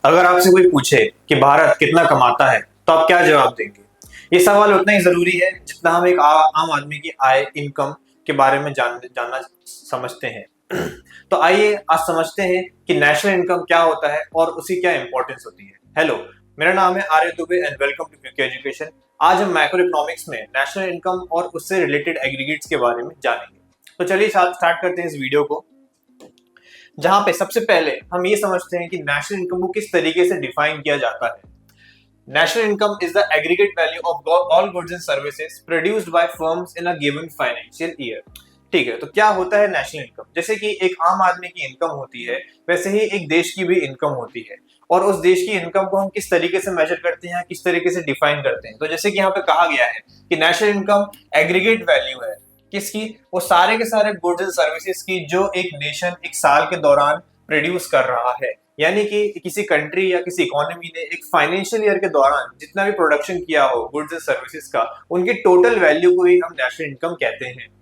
अगर आपसे कोई पूछे कि भारत कितना कमाता है तो आप क्या जवाब देंगे? ये सवाल उतना ही जरूरी है जितना हम एक आम आदमी की आय इनकम के बारे में जानना समझते हैं। तो आइए आज समझते हैं कि नेशनल इनकम क्या होता है और उसकी क्या इंपॉर्टेंस होती है। हेलो, मेरा नाम है Arya Dubey and welcome to quick education. आज हम मैक्रो इकोनॉमिक्स में नेशनल इनकम और उससे रिलेटेड एग्रीगेट्स के बारे में जानेंगे। तो चलिए स्टार्ट करते हैं इस वीडियो को, जहां पे सबसे पहले हम ये समझते हैं कि नेशनल इनकम को किस तरीके से डिफाइन किया जाता है। National income is the aggregate value of all goods and services produced by firms in a given financial year. ठीक है, तो क्या होता है नेशनल इनकम? जैसे कि एक आम आदमी की इनकम होती है, वैसे ही एक देश की भी इनकम होती है। और उस देश की इनकम को हम किस तरीके से मेजर करते हैं, किस तरीके से डिफाइन करते हैं। तो जैसे कि यहाँ पे कहा गया है कि नेशनल इनकम एग्रीगेट वैल्यू है किसकी? वो सारे के सारे गुड्स एंड सर्विसेज की जो एक नेशन एक साल के दौरान प्रोड्यूस कर रहा है। यानी कि किसी कंट्री या किसी इकोनॉमी ने एक फाइनेंशियल ईयर के दौरान जितना भी प्रोडक्शन किया हो गुड्स एंड सर्विसेज का, उनकी टोटल वैल्यू को ही हम नेशनल इनकम कहते हैं।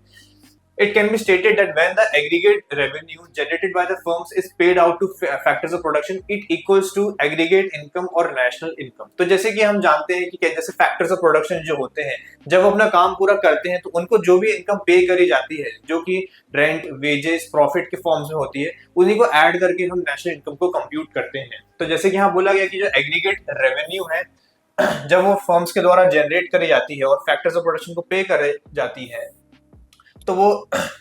It can be stated that when the aggregate revenue generated by the firms is paid out to factors of production, it equals to aggregate income or national income। तो जैसे कि हम जानते हैं कि जैसे फैक्टर्स ऑफ प्रोडक्शन जो होते हैं, जब वो अपना काम पूरा करते हैं तो उनको जो भी इनकम पे करी जाती है, जो कि रेंट, वेजेस, प्रॉफिट के फॉर्म्स में होती है, उन्हीं को ऐड करके हम नेशनल इनकम को कंप्यूट करते हैं। तो जैसे कि यहाँ बोला गया कि जो एग्रीगेट रेवेन्यू है जब वो फर्म्स के द्वारा जनरेट करी जाती है और फैक्टर्स ऑफ प्रोडक्शन को पे करे जाती है, तो वो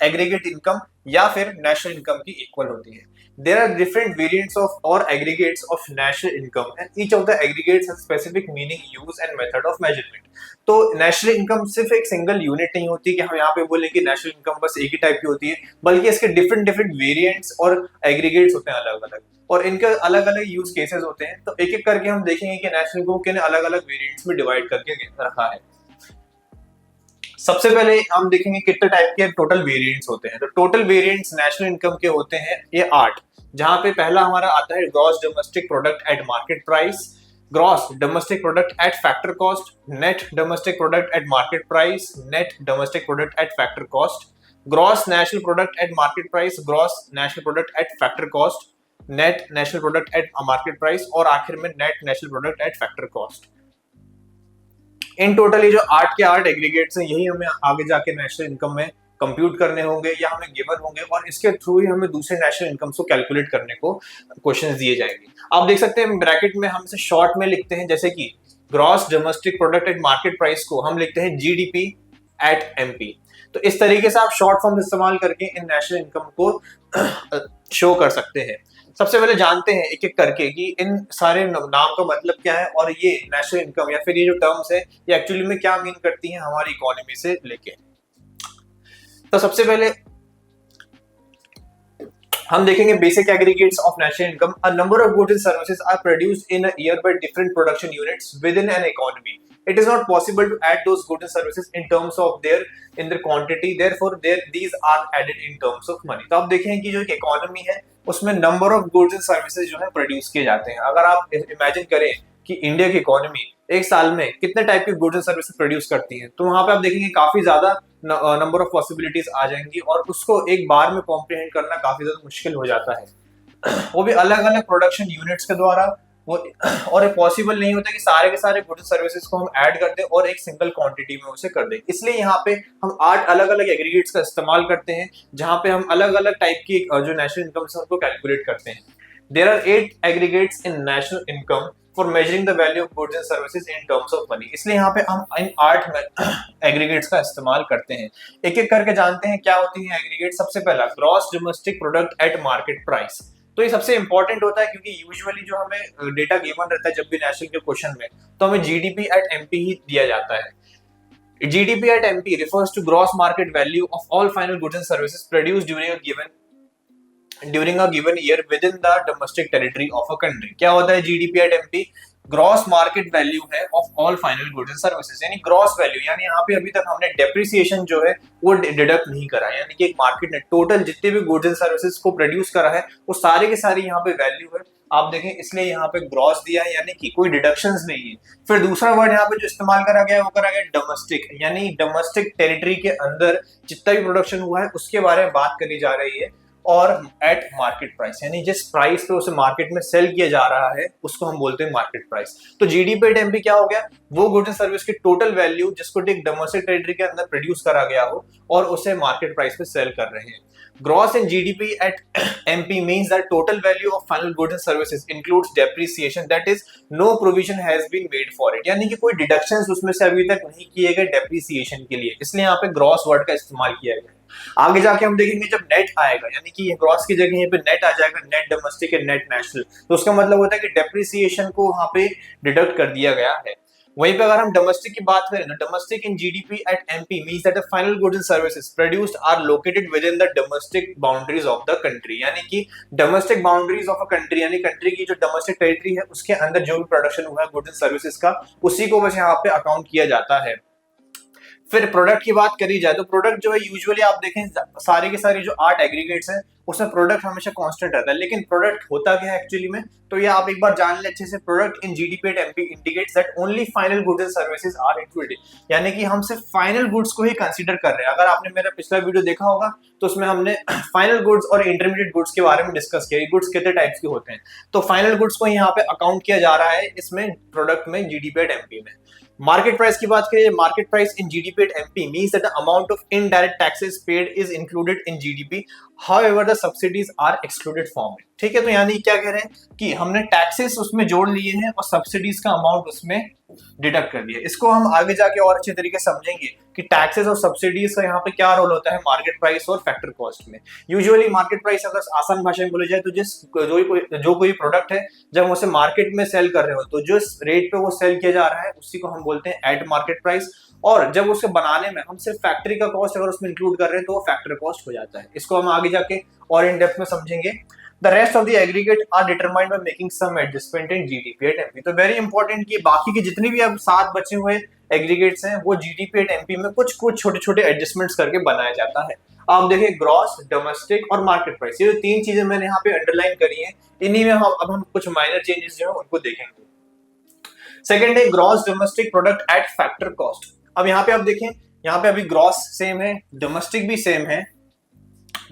एग्रीगेट इनकम या फिर नेशनल इनकम की इक्वल होती है। There are different variants of और aggregates of national income and each of the aggregates has specific meaning, use and method of measurement. तो नेशनल इनकम सिर्फ एक सिंगल यूनिट नहीं होती कि हम यहाँ पे बोले कि नेशनल इनकम बस एक ही टाइप की होती है, बल्कि इसके डिफरेंट डिफरेंट वेरिएंट्स और एग्रीगेट्स होते हैं अलग अलग, और इनके अलग अलग यूज केसेस होते हैं। तो एक एक करके हम देखेंगे कि नेशनल इनकम को अलग अलग वेरिएंट्स में डिवाइड करके रखा है। सबसे पहले हम देखेंगे कितने टाइप के टोटल वेरिएंट्स होते हैं। तो टोटल वेरिएंट्स नेशनल इनकम के होते हैं ये 8, जहां पे पहला हमारा आता है gross domestic product at market price, gross domestic product at factor cost, net domestic product at market price, net domestic product at factor cost, gross national product at market price, gross national product at factor cost, net national product at market price, और आखिर में net national product at factor cost. In total ये जो 8 के 8 aggregates हैं, यही हमें आगे जाके नेशनल इनकम में कंप्यूट करने होंगे या हमें गिवन होंगे, और इसके थ्रू ही हमें दूसरे नेशनल इनकम को कैलकुलेट करने को क्वेश्चंस दिए जाएंगे। आप देख सकते हैं ब्रैकेट में हम इसे शॉर्ट में लिखते हैं, जैसे कि gross domestic product at market price को हम लिखते हैं जीडीपी एट एमपी। तो इस तरीके से आप शॉर्ट फॉर्म इस्तेमाल करके इन नेशनल इनकम को शो कर सकते हैं। सबसे पहले जानते हैं एक एक करके कि इन सारे नाम का मतलब क्या है, और ये नेशनल इनकम या फिर ये जो टर्म्स है ये एक्चुअली में क्या मीन करती हैं हमारी इकोनॉमी से लेके। तो सबसे पहले हम देखेंगे basic aggregates of national income. A number of goods and services are produced in a year by different production units within an economy. It is not possible to add those goods and services in terms of their quantity, therefore these are added in terms of money। तो आप देखें कि जो एक economy है उसमें number of goods and services जो है प्रोड्यूस किए जाते हैं। अगर आप इमेजिन करें कि इंडिया की इकोनॉमी एक साल में कितने टाइप के गुड्स एंड सर्विसेज प्रोड्यूस करती है, तो वहां पे आप देखेंगे काफी ज्यादा नंबर ऑफ पॉसिबिलिटीज आ जाएंगी, और उसको एक बार में कॉम्प्रिहेंड करना काफी ज्यादा मुश्किल हो जाता है। वो भी अलग अलग प्रोडक्शन यूनिट्स के द्वारा वो, और पॉसिबल नहीं होता कि सारे के सारे गुड्स सर्विसेज को हम ऐड कर दें और एक सिंगल क्वांटिटी में उसे कर दें। इसलिए यहाँ पे हम 8 अलग अलग एग्रीगेट्स का इस्तेमाल करते हैं, जहां पे हम अलग अलग टाइप की जो नेशनल इनकम है उनको कैलकुलेट करते हैं। There are 8 aggregates in national income for measuring the value of goods and services in terms of money. इसलिए यहाँ पे हम इन 8 एग्रीगेट्स का इस्तेमाल करते हैं। एक एक करके जानते हैं क्या होती है एग्रीगेट। सबसे पहला gross domestic product at market price. तो ये सबसे इंपॉर्टेंट होता है क्योंकि यूजुअली जो हमें डेटा गिवन रहता है जब भी नेशनल के क्वेश्चन में, तो हमें जीडीपी एट एमपी ही दिया जाता है। GDP at MP refers to gross market value of all final goods and services produced during a given year within the domestic territory of a country। क्या होता है GDP at MP? Gross market value है of all final goods and services, यानी gross value, यानी यहाँ पे अभी तक हमने डेप्रिसिएशन जो है वो डिडक्ट नहीं करा, यानी कि एक मार्केट ने टोटल जितने भी गुड्स एंड सर्विसेज को प्रोड्यूस करा है वो सारे के सारे यहाँ पे वैल्यू है। आप देखें इसलिए यहाँ पे ग्रॉस दिया है, यानी कि कोई डिडक्शंस नहीं है। फिर दूसरा वर्ड यहाँ पे जो इस्तेमाल करा गया है वो करा गया डोमेस्टिक, यानी डोमेस्टिक टेरिटरी के अंदर जितना भी प्रोडक्शन हुआ है उसके बारे में बात करी जा रही है, और एट मार्केट प्राइस, यानी जिस प्राइस पे उसे मार्केट में सेल किया जा रहा है उसको हम बोलते हैं मार्केट प्राइस। तो जीडीपी एट एमपी क्या हो गया, वो गुड्स एंड सर्विस की टोटल वैल्यू जिसको एक डोमेस्टिक टेरिटरी के अंदर प्रोड्यूस करा गया हो और उसे मार्केट प्राइस पे सेल कर रहे हैं। Gross in GDP at MP means that total value of final goods and services includes depreciation, that is no provision has been made for it, यानी कि कोई डिडक्शंस उसमें से अभी तक नहीं किए गए डेप्रिसिएशन के लिए, इसलिए यहाँ पे ग्रॉस वर्ड का इस्तेमाल किया गया है। आगे जाके हम देखेंगे जब नेट आएगा, यानी कि ग्रॉस की जगह यहाँ पे नेट आ जाएगा, net domestic and net national, तो उसका मतलब होता है कि डेप्रिसिएशन को वहां पे डिडक्ट कर दिया गया है। वहीं पे अगर हम डोमेस्टिक की बात करें ना, domestic in GDP at MP means that the final goods and services produced are located within the domestic boundaries of the country, यानी कि domestic boundaries of a country, यानी कंट्री की जो डोमेस्टिक टेरिटरी है उसके अंदर जो भी प्रोडक्शन हुआ है गुड्स एंड सर्विसेज का, उसी को बस यहाँ पे अकाउंट किया जाता है। फिर प्रोडक्ट की बात करी जाए तो प्रोडक्ट जो है यूजुअली आप देखें सारे के सारे जो 8 एग्रीगेट्स हैं उसमें प्रोडक्ट हमेशा कांस्टेंट रहता है, लेकिन प्रोडक्ट होता क्या है एक्चुअली में, तो ये आप एक बार जान ले अच्छे से। Product in GDP at MP indicates that only final goods and services are included, यानी कि हम सिर्फ फाइनल गुड्स को ही कंसीडर कर रहे हैं। अगर आपने मेरा पिछला वीडियो देखा होगा तो उसमें हमने फाइनल गुड्स और इंटरमीडिएट गुड्स के बारे में डिस्कस किया, गुड्स कितने टाइप्स के होते हैं, तो फाइनल गुड्स को यहाँ पे अकाउंट किया जा रहा है इसमें प्रोडक्ट में जीडीपी एट एमपी में। मार्केट प्राइस की बात करें, market price in GDP at MP means that the amount of indirect taxes paid is included in GDP, however the subsidies are excluded from it. ठीक है, तो यानी क्या कह रहे हैं कि हमने टैक्सेस उसमें जोड़ लिए हैं और सब्सिडीज का अमाउंट उसमें डिडक्ट कर दिया। इसको हम आगे जाके और अच्छे तरीके से समझेंगे कि टैक्सेस और सब्सिडीज का यहाँ पे क्या रोल होता है मार्केट प्राइस और फैक्टर कॉस्ट में। यूजुअली मार्केट प्राइस अगर आसान भाषा में बोले जाए तो जो कोई प्रोडक्ट है जब हम उसे मार्केट में सेल कर रहे हो तो जिस रेट पे वो सेल किया जा रहा है उसी को हम बोलते हैं एट मार्केट प्राइस, और जब उसे बनाने में हम सिर्फ फैक्ट्री का कॉस्ट अगर उसमें इंक्लूड कर रहे हैं तो वो फैक्टर कॉस्ट हो जाता है। इसको हम आगे जाके और इन डेप्थ में समझेंगे। The rest of the aggregate are determined by making some adjustment in GDP at MP। तो वेरी इंपॉर्टेंट कि बाकी के जितने भी अब 7 बचे हुए एग्रीगेट्स हैं वो GDP at MP में कुछ छोटे छोटे एडजस्टमेंट्स करके बनाया जाता है। आप देखिए ग्रॉस, डोमेस्टिक और मार्केट प्राइस, ये जो 3 चीजें मैंने यहाँ पे अंडरलाइन करी हैं, इन्हीं में हम कुछ माइनर चेंजेस जो है उनको देखेंगे। सेकेंड है gross domestic product at factor cost. अब यहाँ पे आप देखें, यहाँ पे अभी ग्रॉस सेम है, डोमेस्टिक भी सेम है,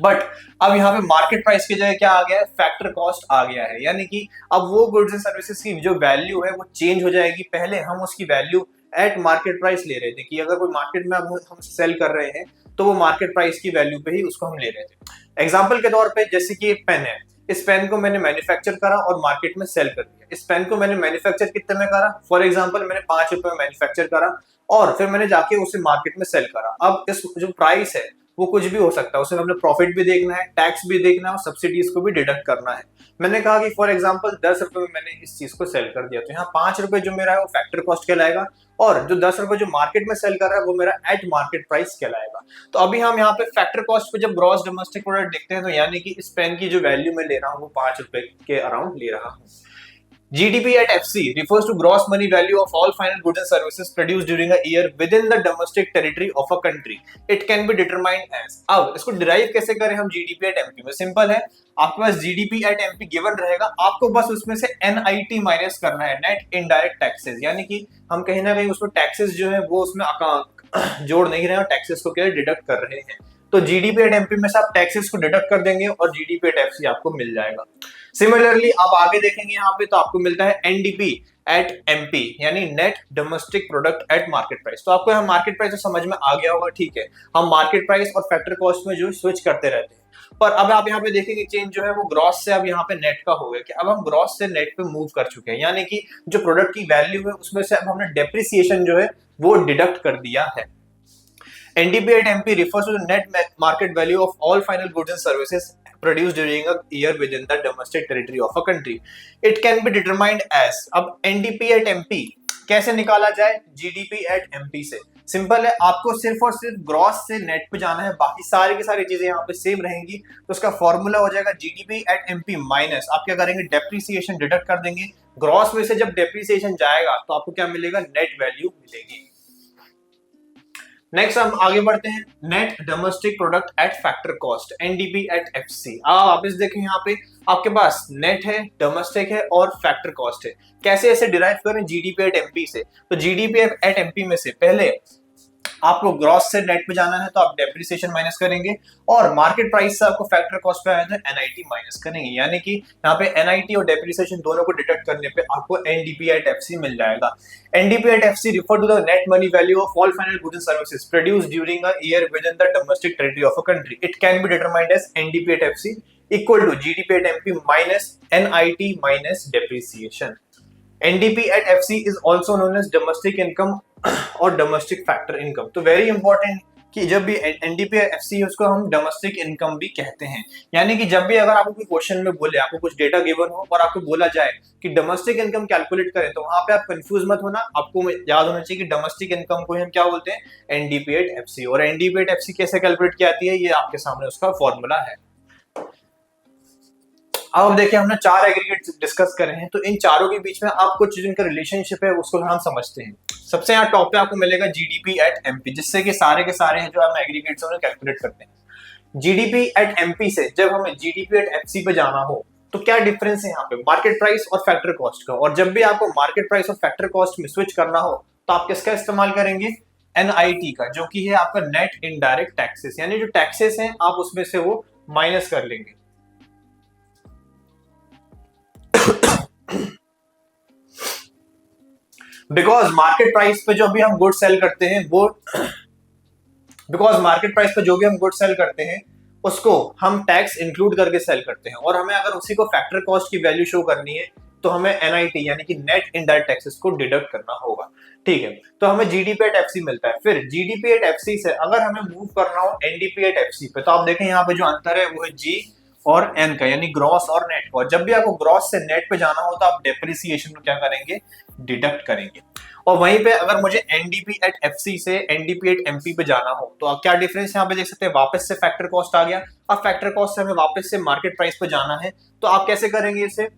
बट अब यहाँ पे मार्केट प्राइस की जगह क्या आ गया है, फैक्टर कॉस्ट आ गया है, यानी कि अब वो गुड्स एंड सर्विसेज की जो वैल्यू है वो चेंज हो जाएगी। पहले हम उसकी वैल्यू एट मार्केट प्राइस ले रहे थे कि अगर कोई मार्केट में अब हम सेल कर रहे हैं तो वो मार्केट प्राइस की वैल्यू पे ही उसको हम ले रहे थे। एग्जाम्पल के तौर पे जैसे कि एक पेन है, इस पेन को मैंने मैन्युफैक्चर करा और मार्केट में सेल कर दिया। इस पेन को मैंने मैन्युफैक्चर कितने में करा, फॉर एग्जांपल मैंने 5 रुपए में मैन्युफैक्चर करा और फिर मैंने जाके उसे मार्केट में सेल करा। अब इस जो प्राइस है वो कुछ भी हो सकता है, उसमें हमने प्रॉफिट भी देखना है, टैक्स भी देखना है और सब्सिडीज को भी डिडक्ट करना है। मैंने कहा कि फॉर एग्जांपल 10 रुपए में मैंने इस चीज को सेल कर दिया, तो यहाँ 5 रुपए जो मेरा है वो फैक्टर कॉस्ट कहलाएगा और जो 10 रुपए जो मार्केट में सेल कर रहा है वो मेरा एट मार्केट प्राइस कहलाएगा। तो अभी हम यहाँ पे फैक्टर कॉस्ट पे जब ग्रॉस डोमेस्टिक प्रोडक्ट देखते हैं तो यानी कि इस पेन की जो वैल्यू मैं ले रहा हूँ वो 5 रुपए के अराउंड ले रहा हूँ। GDP at FC refers to gross money value of all final goods and services produced during a year within the domestic territory of a country. It can be determined as। अब इसको derive कैसे करें हम GDP at MP में, simple है, आपके पास GDP at MP given रहेगा, आपको बस उसमें से NIT माइनस करना है, नेट इनडायरेक्ट टैक्सेस, यानी कि हम कहीं ना कहीं उसमें टैक्सेस जो है वो उसमें जोड़ नहीं रहे हैं और टैक्सेस को क्या डिडक्ट कर रहे हैं। तो GDP at MP में से आप टैक्सेस को डिडक्ट कर देंगे और GDP at FC आपको मिल जाएगा। सिमिलरली आप आगे देखेंगे यहाँ पे तो आपको मिलता है NDP at MP, यानी net domestic product at market price. तो आपको यहाँ मार्केट प्राइस तो समझ में आ गया होगा, ठीक है, हम मार्केट प्राइस और फैक्टर कॉस्ट में जो स्विच करते रहते हैं। पर अब आप यहाँ पे देखेंगे चेंज जो है वो ग्रॉस से अब यहाँ पे नेट का हो गया कि अब हम ग्रॉस से नेट पे मूव कर चुके हैं, यानी कि जो प्रोडक्ट की वैल्यू है उसमें से अब हमने डेप्रिसिएशन जो है वो डिडक्ट कर दिया है। NDP at MP refers to the net market value of all final goods and services produced during a year within the domestic territory of a country. It can be determined as। अब NDP at MP कैसे निकाला जाए GDP at MP से, simple है, आपको सिर्फ और सिर्फ ग्रॉस से नेट पे जाना है, बाकी सारी की सारी चीजें यहाँ पे सेम रहेंगी। तो उसका फॉर्मूला हो जाएगा GDP at MP माइनस, आप क्या करेंगे डेप्रिसिएशन डिडक्ट कर देंगे, ग्रॉस में से जब डेप्रिसिएशन जाएगा तो आपको क्या मिलेगा, नेट वैल्यू मिलेगी। नेक्स्ट हम आगे बढ़ते हैं, net domestic product at factor cost NDP at FC। आप वापस देखें यहाँ पे आपके पास नेट है, डोमेस्टिक है और फैक्टर कॉस्ट है। कैसे ऐसे डिराइव करें GDP एट MP से, तो GDP एट MP में से पहले आपको ग्रॉस से नेट पे जाना है तो आप डेप्रिसिएशन माइनस करेंगे, और मार्केट प्राइस से आपको फैक्टर कॉस्ट पे आया तो एनआईटी माइनस करेंगे। यानी कि यहाँ पे एनआईटी और डेप्रिसिएशन दोनों को डिडक्ट करने पे आपको एनडीपी एट एफसी मिल जाएगा। NDP at FC refer to the net money value of all final goods and services produced during a year within the domestic territory of a country. It can be determined as NDP at FC equal to GDP at MP minus NIT minus depreciation. NDP at FC is also known as domestic income और domestic factor income। तो very important कि जब भी NDP at FC है उसको हम domestic income भी कहते हैं। यानी कि जब भी अगर आपको कोई क्वेश्चन में बोले, आपको कुछ डेटा गिवन हो और आपको बोला जाए कि डोमेस्टिक इनकम कैलकुलेट करें, तो वहां पे आप कंफ्यूज मत होना, आपको याद होना चाहिए कि डोमेस्टिक इनकम को हम क्या बोलते हैं, NDP at FC। और NDP at FC कैसे कैलकुलेट की जाती है, ये आपके सामने उसका फॉर्मूला है। अब देखिए हमने 4 एग्रीगेट डिस्कस करे हैं, तो इन चारों के बीच में आप कुछ जिनका रिलेशनशिप है उसको हम समझते हैं। सबसे यहाँ टॉप पे आपको मिलेगा जीडीपी एट एमपी, जिससे कि सारे के सारे हैं जो हम एग्रीगेट्स उन्हें कैलकुलेट करते हैं। जीडीपी एट एमपी से जब हमें जीडीपी एट एफसी पे जाना हो तो क्या डिफरेंस है यहाँ पे, मार्केट प्राइस और फैक्टर कॉस्ट का। और जब भी आपको मार्केट प्राइस और फैक्टर कॉस्ट में स्विच करना हो तो आप किसका इस्तेमाल करेंगे, एनआईटी का, जो कि है आपका नेट इनडायरेक्ट टैक्सेस। यानी जो टैक्सेस हैं आप उसमें से वो माइनस कर लेंगे। बिकॉज मार्केट प्राइस पे जो भी हम गुड सेल करते हैं वो उसको हम टैक्स इंक्लूड करके सेल करते हैं, और हमें अगर उसी को फैक्टर कॉस्ट की वैल्यू शो करनी है तो हमें एनआईटी यानी कि नेट इनडायरेक्ट टैक्सेस को डिडक्ट करना होगा। ठीक है, तो हमें जीडीपी एट एफसी मिलता है। फिर जीडीपी एट एफसी से अगर हमें मूव करना हो एनडीपी एट एफसी पे, तो आप देखें यहाँ पे जो अंतर है वो है जी और एन का, यानी ग्रॉस और नेट का। जब भी आपको ग्रॉस से नेट पे जाना हो तो आप डेप्रिसिएशन को क्या करेंगे, डिडक्ट करेंगे। और वहीं पे अगर मुझे एनडीपी एट एफसी से एनडीपी एट एमपी पे जाना हो तो आप क्या डिफरेंस यहाँ पे देख सकते हैं, वापस से फैक्टर कॉस्ट आ गया। अब फैक्टर कॉस्ट से हमें वापस से मार्केट प्राइस पे जाना है, तो आप कैसे करेंगे इसे,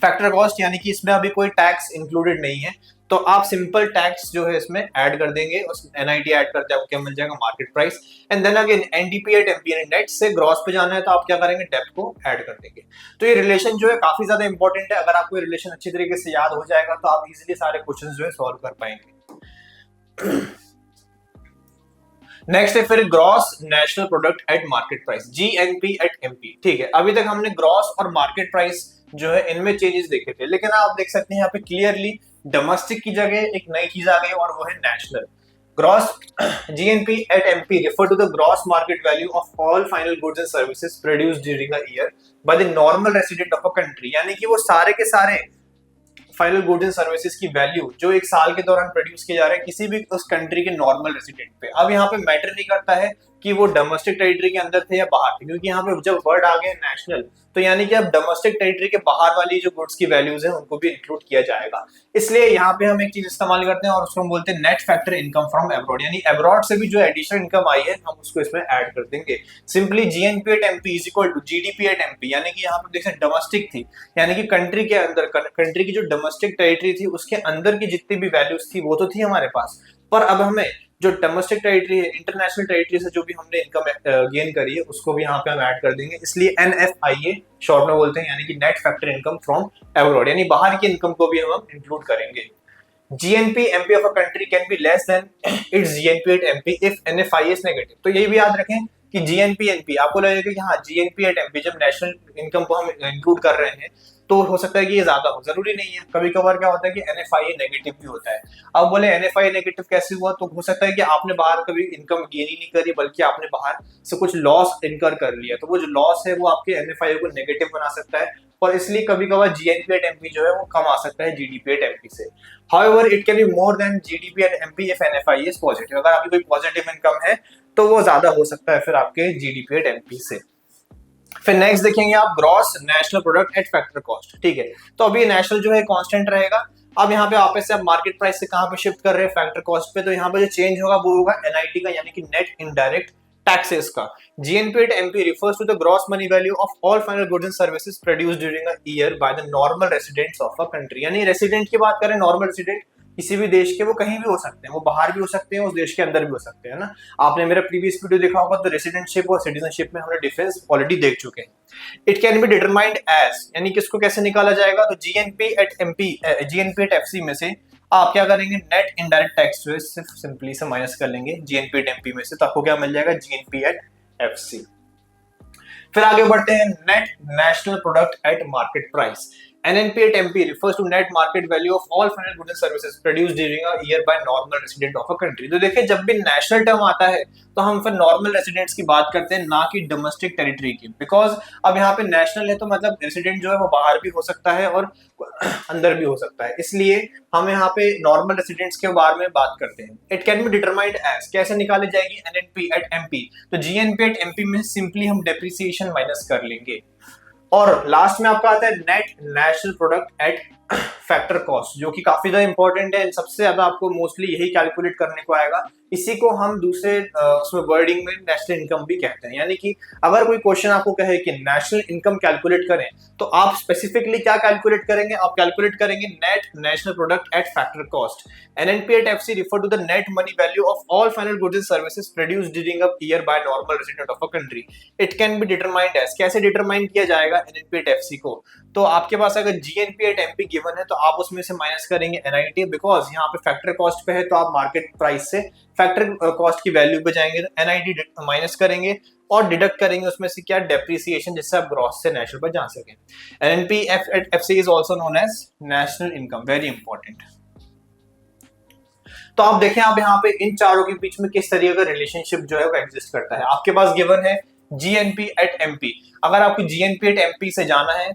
फैक्टर कॉस्ट यानी कि इसमें अभी कोई टैक्स इंक्लूडेड नहीं है, तो आप सिंपल टैक्स जो है इसमें ऐड कर देंगे, उस एनआईटी ऐड करते आपको क्या मिल जाएगा, market price. And then again NDP at MP यानी नेट से ग्रॉस पे जाना है तो आप क्या करेंगे, डेप्थ को ऐड कर देंगे। तो ये रिलेशन जो है काफी ज्यादा इंपॉर्टेंट है। अगर आपको ये रिलेशन अच्छी तरीके से याद हो जाएगा तो आप इजीली सारे क्वेश्चंस जो है सॉल्व कर पाएंगे। नेक्स्ट है फिर gross national product at market price, GNP at MP. ठीक है, अभी तक हमने ग्रॉस और मार्केट प्राइस जो है इनमें चेंजेस देखे थे, लेकिन आप देख सकते हैं यहाँ पे क्लियरली डोमेस्टिक की जगह एक नई चीज आ गई और वो है national. Gross GNP at MP refer to the gross market value of all final goods and services produced during a year by the normal resident of a country. यानी कि वो सारे के सारे फाइनल गुड्स एंड सर्विसेज की value जो एक साल के दौरान प्रोड्यूस किए जा रहे हैं किसी भी उस कंट्री के नॉर्मल रेसिडेंट पे। अब यहाँ पे मैटर नहीं करता है कि वो डोमेस्टिक टेरिटरी के अंदर थे या बाहर थे, क्योंकि यहाँ पे जब वर्ड आ गया नेशनल तो यानी कि अब डोमेस्टिक टेरिटरी के बाहर वाली जो गुड्स की वैल्यूज है उनको भी इंक्लूड किया जाएगा। इसलिए यहाँ पे हम एक चीज इस्तेमाल करते हैं और उसको हम बोलते हैं net factor income from abroad, यानी अब्रॉड से भी जो एडिशनल इनकम आई है हम उसको इसमें ऐड कर देंगे। Simply GNP at MP is equal to GDP at MP, यानी कि यहाँ पे देखें डोमेस्टिक थी, यानी कि कंट्री के अंदर कंट्री की जो डोमेस्टिक टेरिटरी थी उसके अंदर की जितनी भी वैल्यूज थी वो तो थी हमारे पास, पर अब हमें जो डोमेस्टिक टेरिटरी है, इंटरनेशनल टेरिटरी से जो भी हमने इनकम गेन करी है उसको भी यहाँ पे हम ऐड कर देंगे। इसलिए एनएफआईए शॉर्ट में बोलते हैं, यानी कि net factor income from abroad, यानी बाहर की इनकम को भी हम इंक्लूड करेंगे। GNP MP of a country can be less than its GNP at MP if NFIA is negative. तो ये भी याद रखें कि जीएनपी एनपी आपको लगेगा कि हाँ जीएनपी एट एमपी जब नेशनल इनकम को हम इंक्लूड कर रहे हैं तो हो सकता है कि ये ज्यादा हो, जरूरी नहीं है। कभी कभार क्या होता है कि एनएफआईए नेगेटिव भी होता है। अब बोले एनएफआईए नेगेटिव कैसे हुआ, तो हो सकता है कि आपने बाहर कभी इनकम गेन ही नहीं करी बल्कि आपने बाहर से कुछ लॉस इनकर कर लिया, तो वो जो लॉस है वो आपके एनएफआईए को नेगेटिव बना सकता है, और इसलिए कभी कभार जीएनपी एट एमपी जो है वो कम आ सकता है जीडीपी एट एमपी से। However it can be more than GDP at MP if NFIA is positive. अगर आपकी कोई पॉजिटिव इनकम है तो वो ज्यादा हो सकता है फिर आपके जीडीपी एट एमपी से। फिर नेक्स्ट देखेंगे आप gross national product at factor cost. ठीक है, तो अभी नेशनल जो है कांस्टेंट रहेगा। अब यहाँ पे वापस से आप मार्केट प्राइस से कहां पे शिफ्ट कर रहे हैं, फैक्टर कॉस्ट पे, तो यहाँ पे जो चेंज होगा वो होगा एनआईटी का, यानी कि नेट इनडायरेक्ट टैक्सेस का। GNP at MP refers to the gross money value of all final goods and services produced during a year by the normal residents of a country. यानी resident की बात करें, normal resident किसी भी देश के, वो कहीं भी हो सकते हैं, वो बाहर भी हो सकते हैं, उस देश के अंदर भी हो सकते हैं ना। आपने मेरा प्रीवियस वीडियो देखा होगा तो रेसिडेंटशिप और सिटीजनशिप में हमने डिफरेंस ऑलरेडी देख चुके हैं। It can be determined as, यानी कि इसको कैसे निकाला जाएगा, तो GNP at MP GNP at FC में से आप क्या करेंगे, नेट इनडायरेक्ट टैक्स जो है सिर्फ सिंपली से माइनस कर लेंगे जीएनपी एट एमपी में से, तो आपको क्या मिल जाएगा, जीएनपी एट एफसी। फिर आगे बढ़ते हैं, net national product at market price. NNP at MP refers to net market value of all final goods and services produced during a year by normal resident of a country। तो देखिए जब भी national term आता है तो हम फिर normal residents की बात करते हैं, ना कि डोमेस्टिक टेरिटरी की, बिकॉज अब यहाँ पे नेशनल है तो मतलब रेसिडेंट जो है वो बाहर भी हो सकता है और अंदर भी हो सकता है, इसलिए हम यहाँ पे नॉर्मल रेसिडेंट्स के बारे में बात करते हैं। It can be determined as, कैसे निकाली जाएगी, NNP at MP, तो GNP at MP में सिंपली हम डेप्रिसिएशन माइनस कर लेंगे। और लास्ट में आपका आता है net national product at factor cost, जो कि काफी ज्यादा इंपॉर्टेंट है, सबसे ज्यादा आपको मोस्टली यही कैलकुलेट करने को आएगा। इसी को हम दूसरे उसमें वर्डिंग में नेशनल इनकम भी कहते हैं। यानी कि अगर कोई क्वेश्चन आपको कहे कि नेशनल इनकम कैलकुलेट करें, तो आप स्पेसिफिकली क्या कैलकुलेट करेंगे, आप कैलकुलेट करेंगे net national product at factor cost. NNP at FC refer to the net money value of all final goods and services produced during a year by normal resident of a country। It can be determined as, कैसे determine किया जाएगा NNP at FC को, तो आपके पास अगर GNP at MP given है तो आप उसमें से माइनस करेंगे NIT, बिकॉज यहाँ पे फैक्टर कॉस्ट पे है तो आप मार्केट प्राइस से फैक्टर कॉस्ट की वैल्यू पे जाएंगे, तो NIT माइनस करेंगे और डिडक्ट करेंगे उसमें से क्या, डेप्रिसिएशन, जिससे आप ग्रॉस से नेशनल पर जा सकें। NNP at FC is also known as national income, very important. तो आप देखें आप यहाँ पे इन चारों के बीच में किस तरीके का रिलेशनशिप जो है वो एग्जिस्ट करता है। आपके पास गिवन है GNP at MP, अगर आपको GNP at MP से जाना है,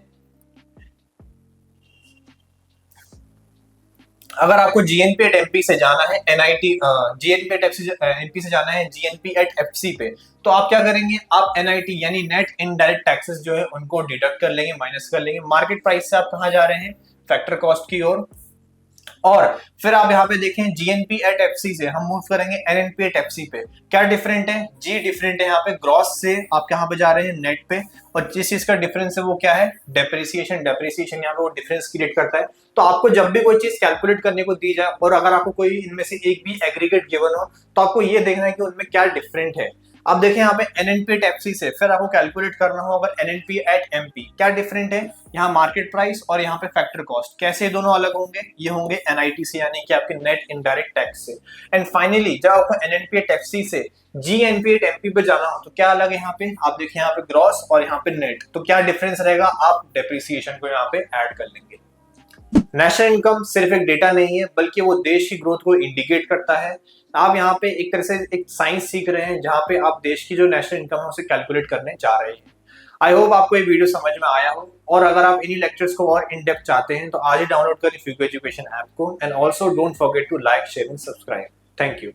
अगर आपको GNP at MP से जाना है GNP at MP से जाना है GNP at FC पे, तो आप क्या करेंगे, आप NIT यानी नेट इनडायरेक्ट टैक्सेस जो है उनको डिडक्ट कर लेंगे, माइनस कर लेंगे। मार्केट प्राइस से आप कहाँ जा रहे हैं, फैक्टर कॉस्ट की ओर। और फिर आप यहाँ पे देखें GNP at FC से हम मूव करेंगे NNP at FC पे। क्या डिफरेंट है, G डिफरेंट है, यहाँ पे ग्रॉस से आप कहाँ पे जा रहे हैं, नेट पे, और जिस चीज का डिफरेंस है वो क्या है, डेप्रिसिएशन। डेप्रिसिएशन यहाँ पे वो डिफरेंस क्रिएट करता है। तो आपको जब भी कोई चीज कैलकुलेट करने को दी जाए और अगर आपको कोई इनमें से एक भी एग्रीगेट गिवन हो, तो आपको ये देखना है कि उनमें क्या डिफरेंट है। अब देखें यहाँ पे NNP at FC से फिर आपको कैलकुलेट करना हो अगर NNP at MP, क्या डिफरेंट है, यहाँ मार्केट प्राइस और यहाँ पे फैक्टर कॉस्ट, कैसे दोनों अलग होंगे, ये होंगे NIT से यानी कि आपके नेट इनडायरेक्ट टैक्स से। एंड फाइनली जब आपको NNP at FC से GNP at MP पे जाना हो तो क्या अलग है, यहाँ पे आप देखिए यहाँ पे ग्रॉस और यहाँ पे नेट, तो क्या डिफरेंस रहेगा, आप डेप्रिसिएशन को यहाँ पे ऐड कर लेंगे। नेशनल इनकम सिर्फ एक डेटा नहीं है, बल्कि वो देश की ग्रोथ को इंडिकेट करता है। आप यहाँ पे एक तरह से एक साइंस सीख रहे हैं जहाँ पे आप देश की जो नेशनल इनकम है उसे कैलकुलेट करने जा रहे हैं। आई होप आपको ये वीडियो समझ में आया हो, और अगर आप इन्हीं लेक्चर्स को और इन डेप्थ चाहते हैं तो आज ही डाउनलोड करें फ्यूको एजुकेशन ऐप को। And also don't forget to like, share and subscribe. Thank you.